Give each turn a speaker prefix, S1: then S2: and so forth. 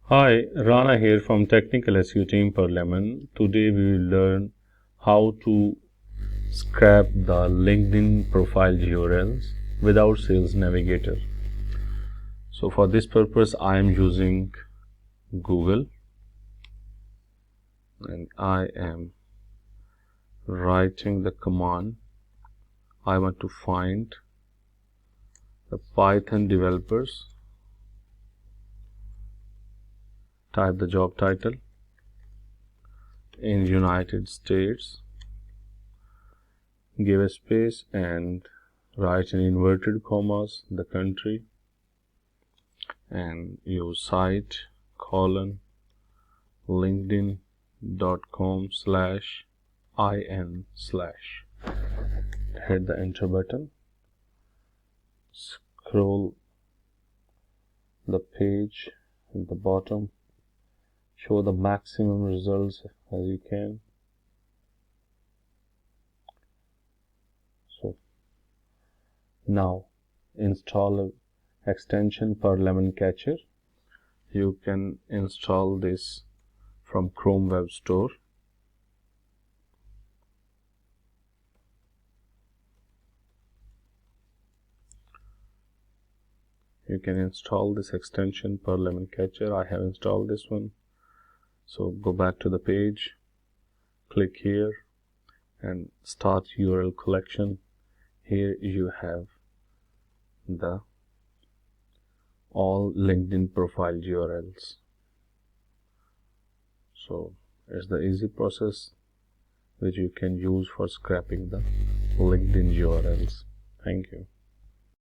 S1: Hi, Rana here from Technical SEO team per Lemon. Today we will learn how to scrap the LinkedIn profile URLs without Sales Navigator. So for this purpose I am using Google and I am writing the command. I want to find the Python developers. Type the job title in United States, give a space and write in inverted commas the country and use site colon linkedin.com/in/ hit the enter button, scroll the page at the bottom, show the maximum results as you can. So now install a extension per lemon catcher. You can install this from Chrome Web Store. You can install this extension per lemon catcher. I have installed this one. So go back to the page, click here and start URL collection. Here you have the all LinkedIn profile URLs. So it's the easy process which you can use for scrapping the LinkedIn URLs. Thank you.